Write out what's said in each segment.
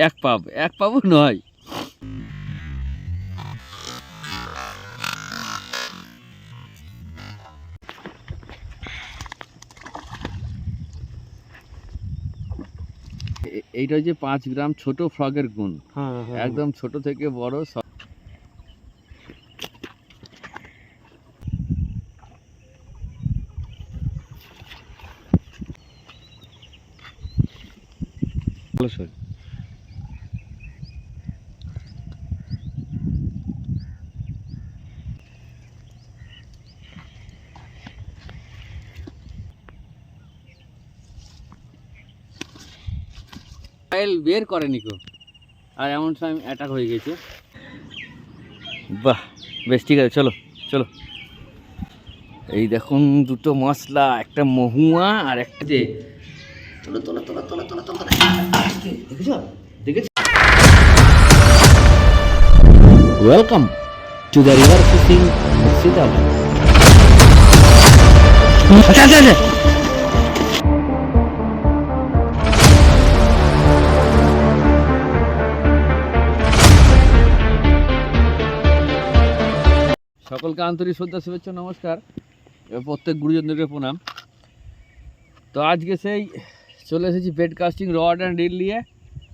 এক পাবও নয়। এইটা হচ্ছে 5 গ্রাম ছোট ফ্রগের গুণ। একদম ছোট থেকে বড় সব। বের করেনি কেউ, আর এমন সময় অ্যাটাক হয়ে গেছে। বাহ, বেশ, ঠিক আছে, চলো চলো। এই দেখুন দুটো মশলা, একটা মহুয়া আর একটা যে তোলা তোলা তোলা তোলা তোলা তোলা, দেখেছ দেখেছ। Welcome to the river fishing Sitabari. আচ্ছা আচ্ছা আচ্ছা। সকলকে আন্তরিক শ্রদ্ধা, শুভেচ্ছা, নমস্কার, প্রত্যেক গুরুজনদেরকে প্রণাম। তো আজকে সেই চলে এসেছি bed casting rod and reel নিয়ে।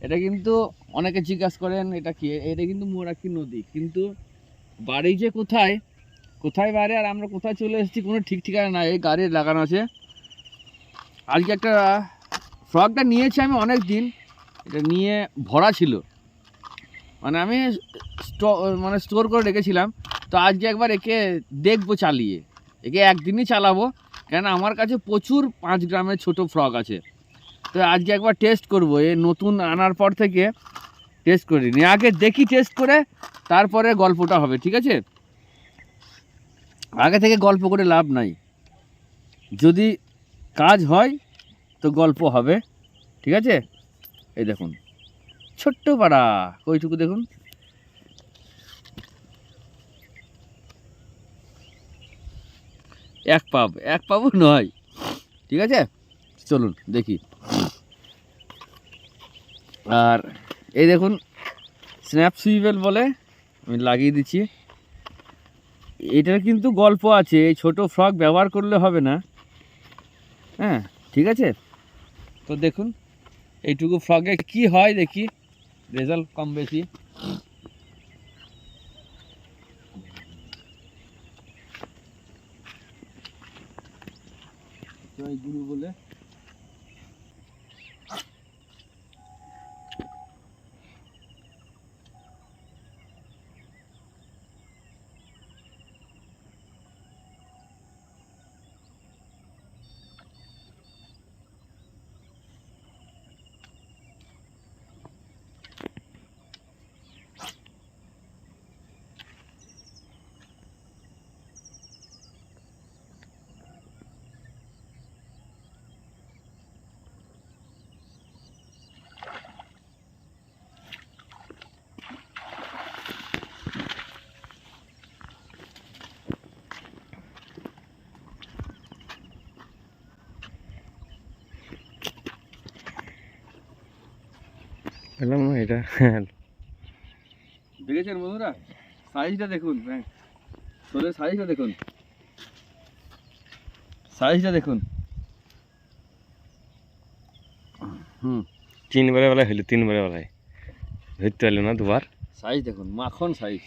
এটা কিন্তু অনেকে জিজ্ঞাসা করেন এটা কি, এটা কিন্তু মৌরাক্ষী নদী, কিন্তু বাড়ি যে কোথায় কোথায় বাড়ি আর আমরা কোথায় চলে এসেছি কোনো ঠিক ঠিকানা নাই। এই গাড়ি লাগানো আছে। আজকে একটা ফ্রগটা নিয়েছি আমি অনেক দিন, এটা নিয়ে ভরা ছিল, মানে আমি স্টোর করে রেখেছিলাম। তো আজকে একবার একে দেখবো চালিয়ে, একে একদিনই চালাবো, কেন আমার কাছে প্রচুর 5 গ্রামের ছোট ফ্রগ আছে। তো আজকে একবার টেস্ট করব, এ নতুন আনার পর থেকে টেস্ট করিনি, আগে দেখি টেস্ট করে তারপরে গল্পটা হবে, ঠিক আছে? আগে থেকে গল্প করে লাভ নাই, যদি কাজ হয় তো গল্প হবে, ঠিক আছে? এই দেখুন ছোট্ট পাড়া, কইটুকু দেখুন, এক পাবও নয়, ঠিক আছে? চলুন দেখি। আর এই দেখুন স্ন্যাপ সুইভেল বলে, আমি লাগিয়ে দিচ্ছি। এটার কিন্তু গল্প আছে, এই ছোটো ফ্রগ ব্যবহার করলে হবে না, হ্যাঁ, ঠিক আছে? তো দেখুন এইটুকু ফ্রগে কি হয়, দেখি রেজাল্ট কম বেশি। জয় গুরু বলে পেলাম না এটা। দেখেছেন বন্ধুরা, সাইজটা দেখুন, শোলের সাইজটা দেখুন, সাইজটা দেখুন। তিনবারে বেলায় হইলো, তিনবারে বেলায় ধরতে পারলো না, দুবার। সাইজ দেখুন, মাখন সাইজ।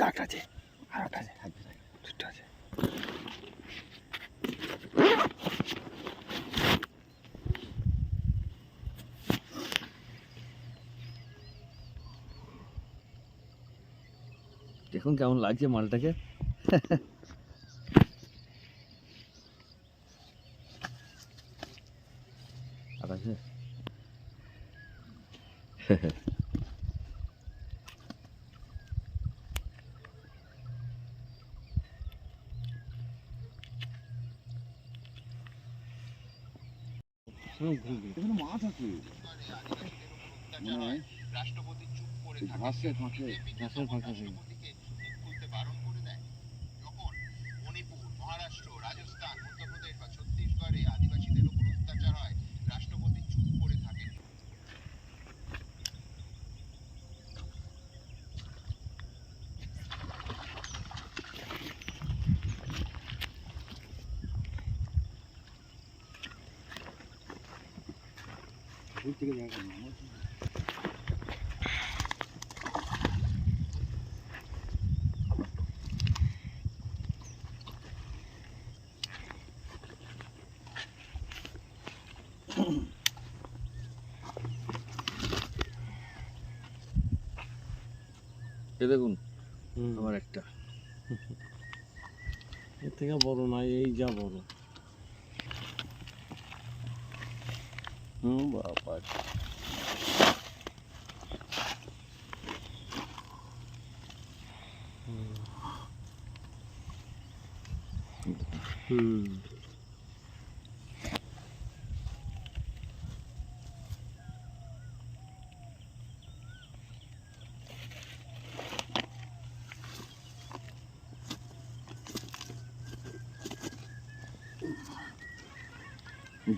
একটা আছে, আর একটা আছে, দুটো আছে। দেখুন কেমন লাগছে মালটাকে। আর আছে এখানে মাছ আছে মানে ঘাসে ফাঁকে ঘাসের ফাঁকা থেকে। দূর থেকে দেখা যায় না। এ দেখুন আমার একটা এর থেকে বড় না, এই যা বড়। বাবা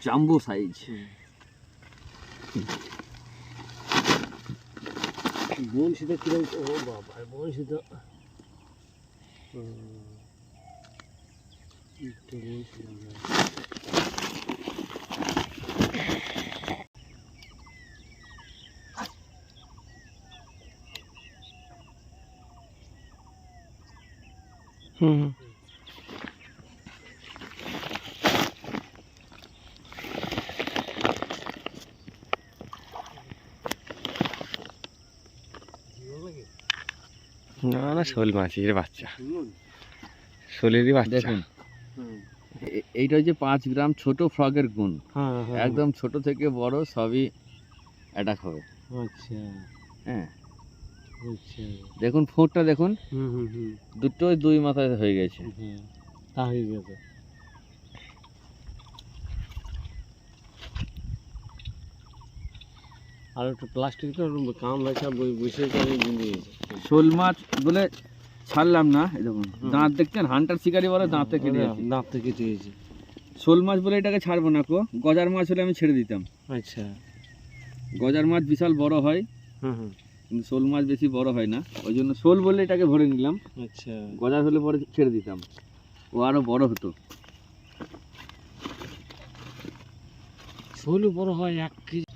জাম্বো সাইজ। বনশিটা কিরকম? ও বাবা, বনশিটা না না, শোল মাছের বাচ্চা, শোলেরই বাচ্চা। দেখুন এইটা হচ্ছে 5 গ্রাম ছোট ফ্রগের গুণ। একদম ছোট থেকে বড় সবই অ্যাটাক হবে। আচ্ছা হ্যাঁ আচ্ছা, দেখুন ফোঁটটা দেখুন, দুটোই 2 মাথায় হয়ে গেছে। তা হয়ে গেছে। আর একটু প্লাস্টিকটা কামড়া সব বসে দিয়েছে। শোল মাছ বলে ছাড়লাম না, এই দেখুন দাঁত দেখছেন, হান্টার শিকারি বলে দাঁতে কেটে গেছে। দাঁতে কেটে গেছে। শোল মাছ বলে এটাকে ছাড়বো না কো, গজার মাছ হলে আমি ছেড়ে দিতাম। আচ্ছা, গজার মাছ বিশাল বড় হয়, কিন্তু শোল মাছ বেশি বড় হয় না, ওই জন্য শোল বলে এটাকে ভরে নিলাম। আচ্ছা, গজার হলে পরে ছেড়ে দিতাম, ও আরো বড় হতো। শোলও বড় হয় 1 কেজি।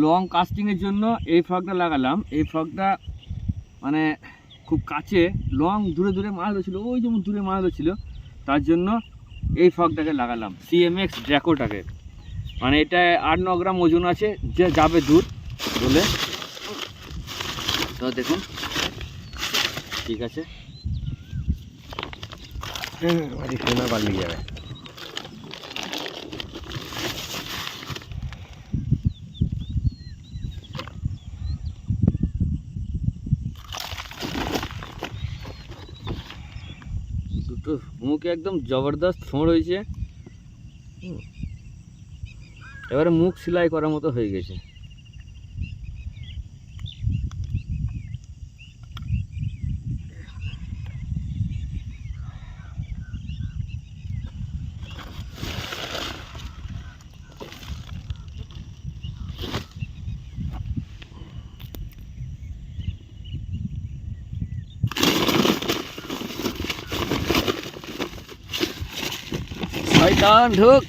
লং কাস্টিংয়ের জন্য এই ফ্রগটা লাগালাম। এই ফ্রগটা মানে খুব কাছে, লং দূরে দূরে মাছ ধরেছিল, ওই যেমন দূরে মাছ ধরেছিল, তার জন্য এই ফ্রগটাকে লাগালাম, সিএমএক্স ড্র্যাকোটাকে। মানে এটা 8-9 গ্রাম ওজন আছে, যে যাবে দূর বলে। তো দেখুন ঠিক আছে, সোনা পালিয়ে যাবে। দুটো মুখ একদম জবরদস্ত ফোঁড় হয়েছে, এবারে মুখ সেলাই করার মতো হয়ে গেছে। শয়তান ঢুক।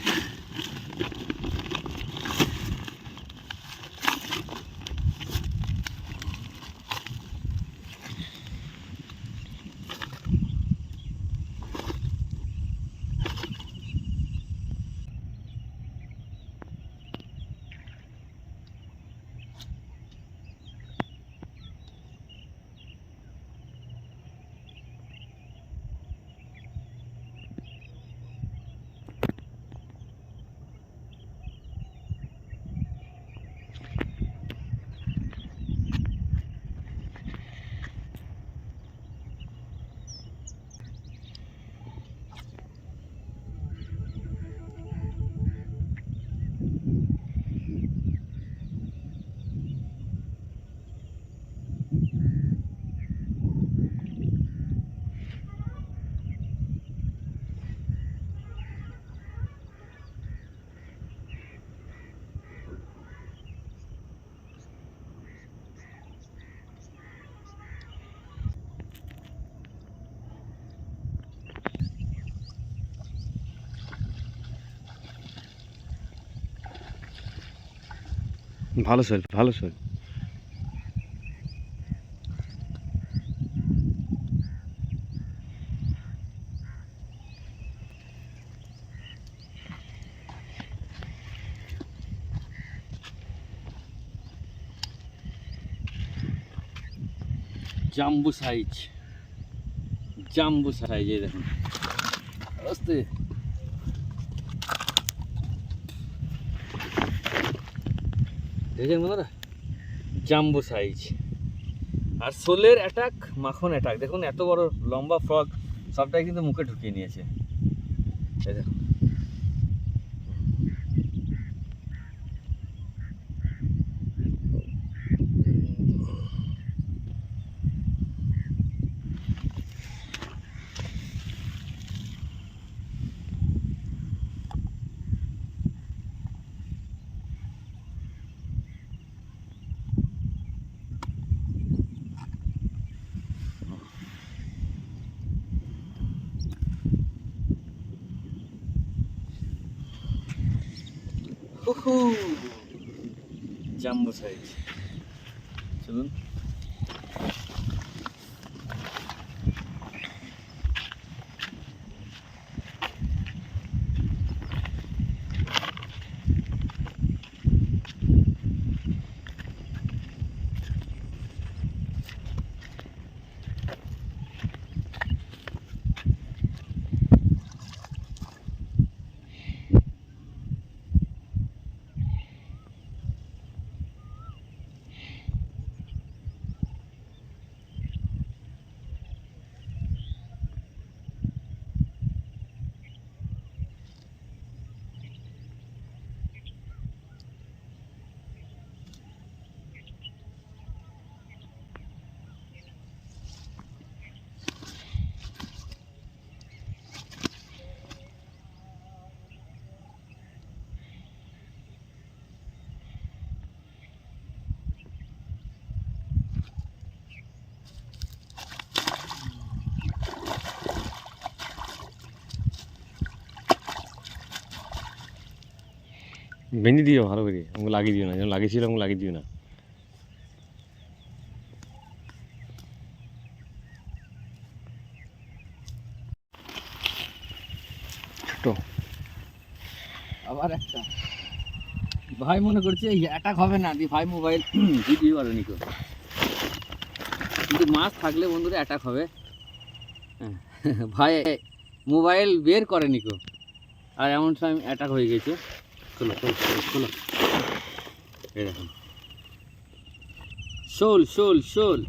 ভালো শোল, ভালো শোল। জাম্বু সাইজ, জাম্বু সাইজ, এই দেখুন আস্তে। দেখেন বন্ধুরা, জাম্বু সাইজ। আর শোলের অ্যাটাক, মাখন অ্যাটাক। দেখুন এত বড় লম্বা ফ্রগ, সবটাই কিন্তু মুখে ঢুকিয়ে নিয়েছে। এই দেখুন, হুহু, জাম্বু সাইজ। চলুন। বেঁধে দিও ভালো করে, আমাকে লাগিয়ে দিও না, যেন লাগিয়েছিল আমাকে লাগিয়ে দিও না। ছোট আবার একটা ভাই মনে করছে অ্যাটাক হবে না, দি ভাই মোবাইল ভিডিও আর নিকো, কিন্তু মাছ থাকলে বন্ধুরা অ্যাটাক হবে। হ্যাঁ, ভাই মোবাইল বের করে নিকো, আর এমন সময় অ্যাটাক হয়ে গেছে। খোলো খোলো খোলো খোলো। এই দেখুন, শোল শোল শোল।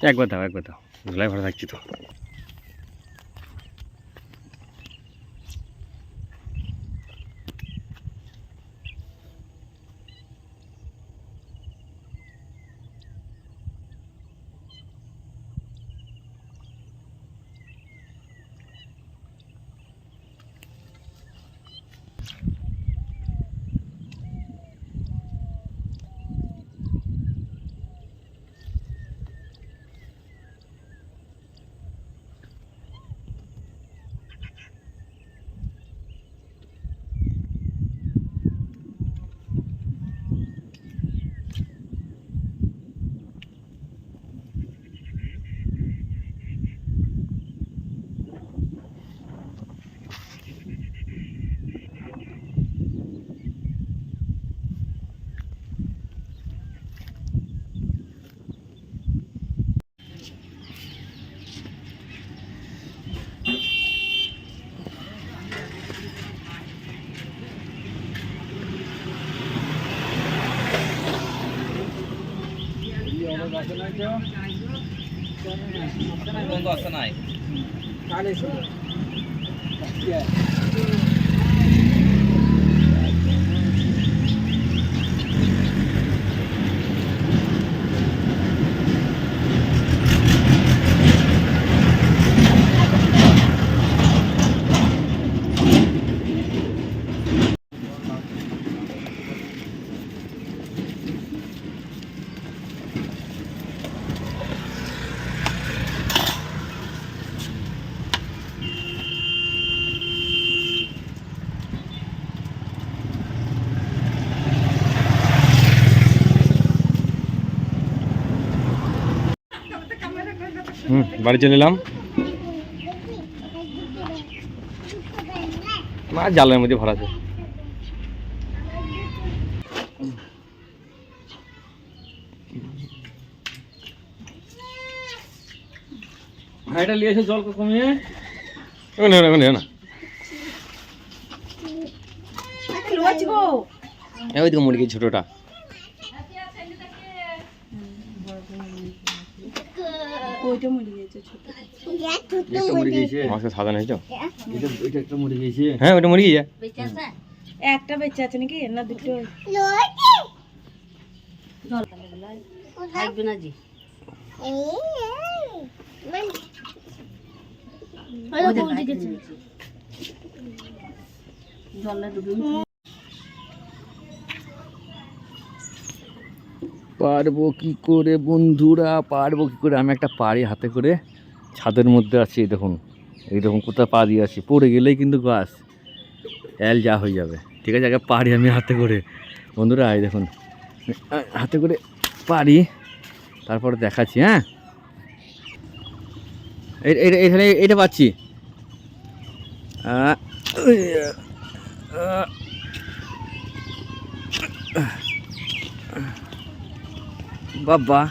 একবার দাও, একবার দাও, ঝোলায় ভরা থাকছি তো। বাড়ি চলে এলাম। মাছ জালের মধ্যে ভরা আছে। ভাইটা নিয়ে এসে জল কমিয়ে না ওইদিকে মুরগি ছোটটা মাছকে সাদা নেই তো। হ্যাঁ ওইটা মুরগি একটা বেঁচে আছে নাকি না দুটো থাকবে না জি পারবো কি করে বন্ধুরা, পারবো কি করে? আমি একটা পাড়ি হাতে করে ছাদের মধ্যে আছি, দেখুন এইরকম কোথাও পা দিয়ে আছি, পড়ে গেলেই কিন্তু গাছ যা হয়ে যাবে। ঠিক আছে, আগে পাড়ি আমি হাতে করে বন্ধুরা, এই দেখুন হাতে করে পাড়ি, তারপরে দেখাচ্ছি। হ্যাঁ এখানে এটা পাচ্ছি। বাবা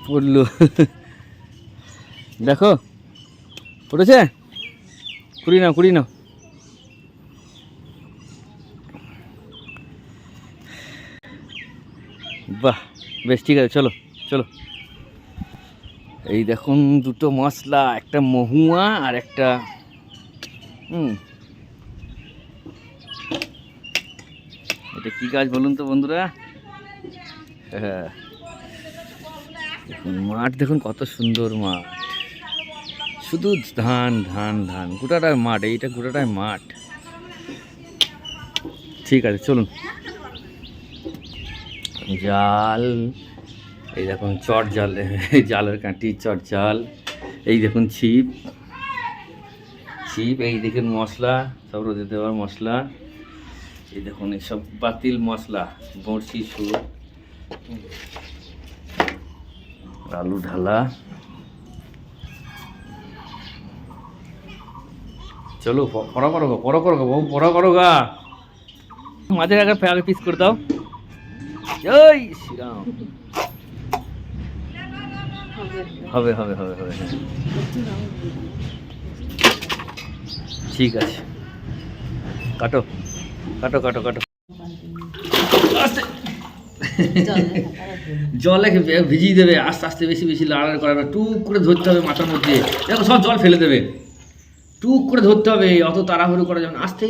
পড়লো, দেখো পড়েছে, কুড়ি নাও কুড়ি নাও। বাহ বেশ, ঠিক আছে, চলো চলো। এই দেখুন দুটো মশলা, একটা মহুয়া আর একটা এটা কি গাছ বলুন তো বন্ধুরা? হ্যাঁ মাঠ দেখুন কত সুন্দর মাঠ, শুধু ধান ধান ধান, গোটাটাই মাঠ, এইটা গোটাটাই মাঠ। ঠিক আছে চলুন। জাল, এই দেখুন চট জাল, জালের কাঁটি চট জাল, এই দেখুন ছিপ ছিপ, এই দেখুন মশলা, সব রোদে দেওয়ার মশলা, এই দেখুন এইসব বাতিল মশলা, বড়শি সুর, আলু ঢালা। চলো পড়া করো গা, পড়া করো গা বাবু, পড়া করো গা। মাঝে আগে পিস করে দাও। জয় শ্রীরাম। হবে হবে হবে হবে, হ্যাঁ ঠিক আছে, কাটো কাটো কাটো কাটো। জলে ভিজিয়ে দেবে, আস্তে আস্তে বেশি বেশি লাড়াড়ি করাবে, টুক করে ধরতে হবে মাথার মধ্যে, দেখো সব জল ফেলে দেবে, টুক করে ধরতে হবে, অত তাড়াহুড়ো করা যাবে না, আস্তে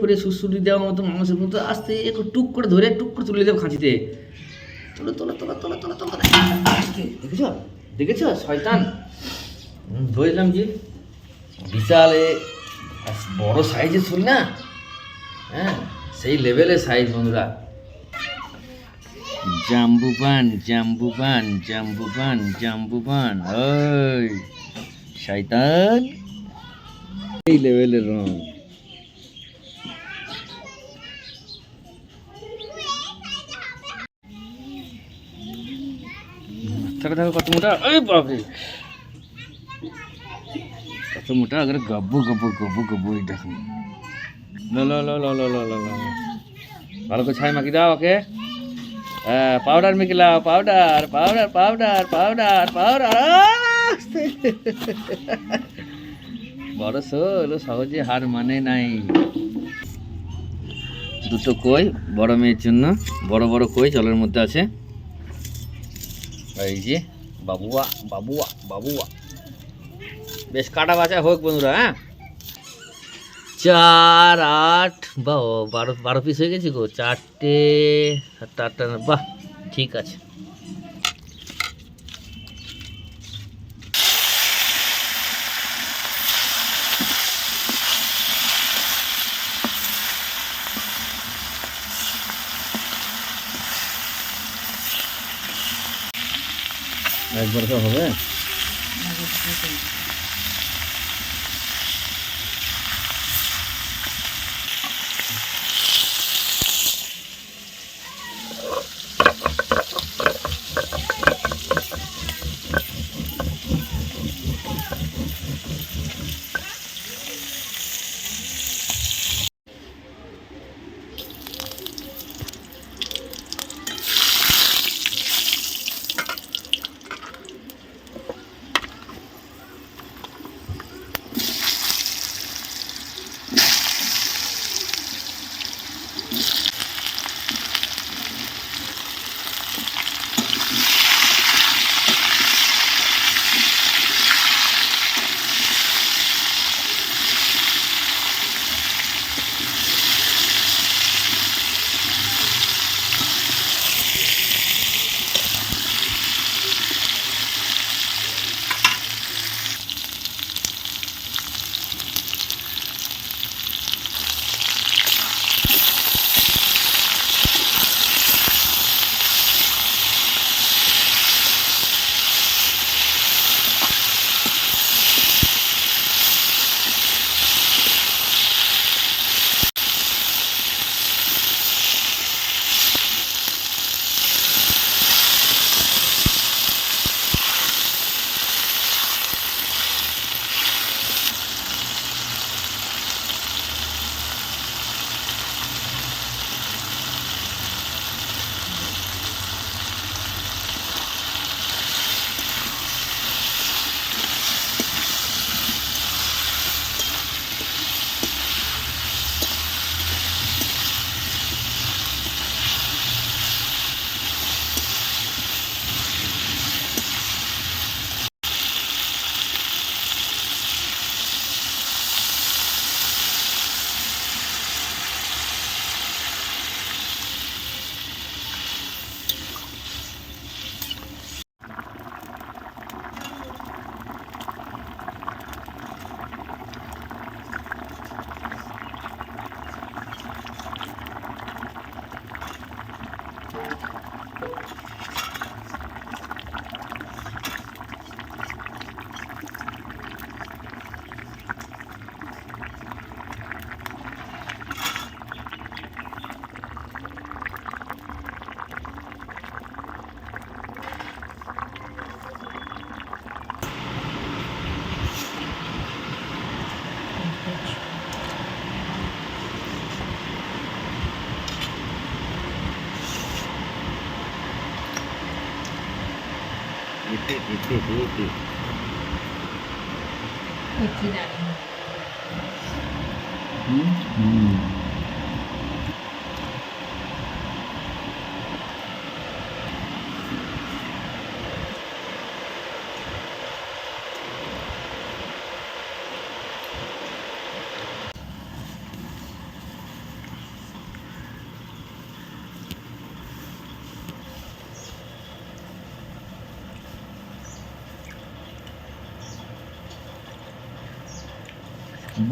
করে সুড়সুড়ি দেওয়ার মতো মানুষের মতো আস্তে একটু টুক করে ধরে টুক করে তুলে দেবো খাঁচিতে। তোলো তোলো তোলো তোলো তোলো তোলো, দেখেছ দেখেছ শয়তান, ধরলাম কি বিশাল বড় সাইজের শোল না, হ্যাঁ সেই লেভেলের সাইজ বন্ধুরা। জাম্বু পান জাম্বু পান জাম্বু পান জাম্বু পান, ওই শয়তান এই লেভেলের রং। দেখো কত মোটা, এই বাপরে কত মোটা, আগে গব্বু গব্বু গব্বু গব্বু, এই দেখুন লো লো লো লো লো লো লো লো, ভালো করে ছাই মাখি দাও ওকে, হ্যাঁ পাউডার মিশাও, powder powder powder powder powder. বড় শোল সহজে হার মানে নাই। দুটো কই বড় মেয়ের জন্য, বড় বড় কই জলের মধ্যে আছে। এই যে বাবুয়া বাবুয়া বাবুয়া, বেশ কাটা বাছা হোক বন্ধুরা। হ্যাঁ 4 8 12 পিস হয়ে গেছে গো, 4টে 7 8টা, বাহ ঠিক আছে। একবার তো হবে।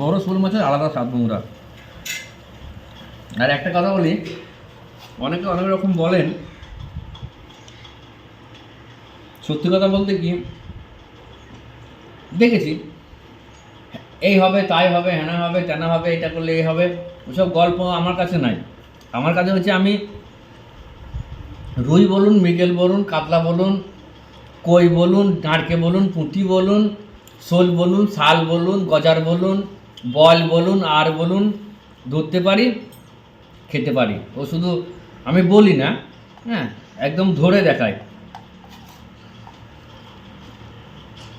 বড় শোল মাছের আলাদা স্বাদ বন্ধুরা। আর একটা কথা বলি, অনেকে অনেক রকম বলেন, সত্যি কথা বলতে কি দেখেছি এই হবে তাই হবে, হ্যানা হবে তেনা হবে, এটা করলে এই হবে, ওসব গল্প আমার কাছে নাই। আমার কাছে হচ্ছে আমি রুই বলুন, মৃগেল বলুন, কাতলা বলুন, কই বলুন, ডাঁড়কে বলুন, পুঁটি বলুন, শোল বলুন, শাল বলুন, গজার বলুন, বল বলুন, আর বলুন, ধরতে পারি, খেতে পারি। ও শুধু আমি বলি না, হ্যাঁ একদম ধরে দেখাই।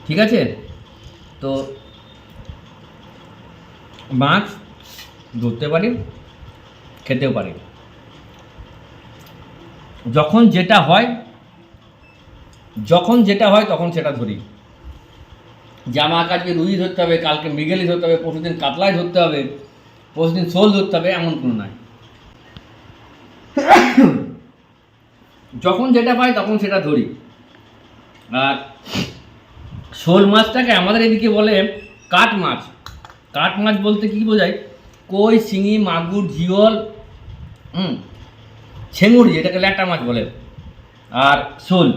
ঠিক আছে, তো মাছ ধরতে পারি, খেতেও পারে। যখন যেটা হয় তখন সেটা ধরি। যে আমাকে আজকে রুই ধরতে হবে, কালকে মৃগেলি ধরতে হবে, পরশুদিন কাতলাই ধরতে হবে, পরশুদিন শোল ধরতে হবে, এমন কোনো নয়। যখন যেটা পাই তখন সেটা ধরি। আর শোল মাছটাকে আমাদের এদিকে বলে কাঠ মাছ। কাঠ মাছ বলতে কী বোঝায়? কই, শিঙি, মাগুর, জিওল, ছেঙুড়ি, এটাকে ল্যাটা মাছ বলে, আর শোল,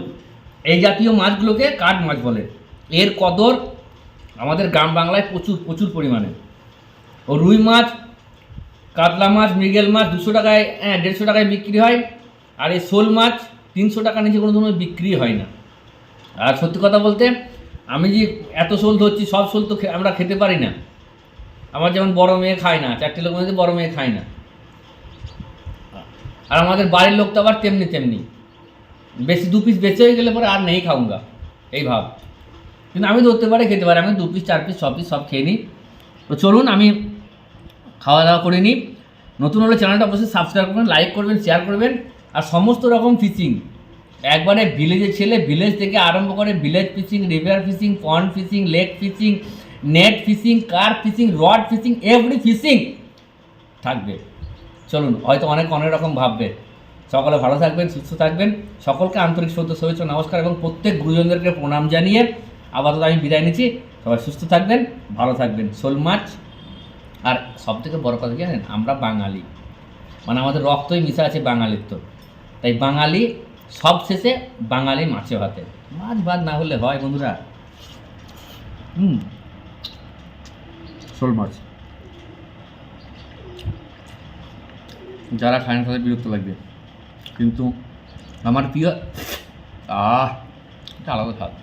এই জাতীয় মাছগুলোকে কাঠ মাছ বলে। এর কদর আমাদের গ্রাম বাংলায় প্রচুর প্রচুর পরিমাণে। ও রুই মাছ, কাতলা মাছ, মৃগেল মাছ 200 টাকায় 150 টাকায় বিক্রি হয়। আর এই শোল মাছ 300 টাকা নিচে কোনো সময় বিক্রি হয় না। আর সত্যি কথা বলতে, আমি যে এত শোল ধরছি, সব শোল তো আমরা খেতে পারি না। আমার যেমন বড় মেয়ে খায় না, 4টে লোক মধ্যে বড় মেয়ে খায় না। আর আমাদের বাড়ির লোক তো আবার তেমনি বেশি 2 পিস বেঁচে হয়ে গেলে পরে আর নেই খাউঙ্গা, এই ভাব। কিন্তু আমি ধরতে পারি, খেতে পারি, আমি 2 পিস 4 পিস 6 পিস সব খেয়ে নিই। তো চলুন আমি খাওয়া দাওয়া করে নিই। নতুন হলে চ্যানেলটা অবশ্যই সাবস্ক্রাইব করবেন, লাইক করবেন, শেয়ার করবেন। আর সমস্ত রকম ফিশিং, একবারে ভিলেজের ছেলে, ভিলেজ থেকে আরম্ভ করে village fishing, river fishing, pond fishing, lake fishing, net fishing, car fishing, rod fishing, every fishing থাকবে। চলুন, হয়তো অনেক রকম ভাববে। সকলে ভালো থাকবেন, সুস্থ থাকবেন। সকলকে আন্তরিক শ্রদ্ধা, শুভেচ্ছা, নমস্কার এবং প্রত্যেক গুরুজনদেরকে প্রণাম জানিয়ে আপাতত আমি বিদায় নিচ্ছি। সবাই সুস্থ থাকবেন, ভালো থাকবেন। শোল মাছ, আর সবথেকে বড় কথা কি জানেন? আমরা বাঙালি, মানে আমাদের রক্তই মিশে আছে বাঙালির। তো তাই বাঙালি সব শেষে বাঙালি মাছে ভাতে। মাছ ভাত না হলে হয় বন্ধুরা? শোল মাছ যারা খায় না তাদের বিরক্ত লাগবে, কিন্তু আমার প্রিয়, এটা আলাদা স্বাদ।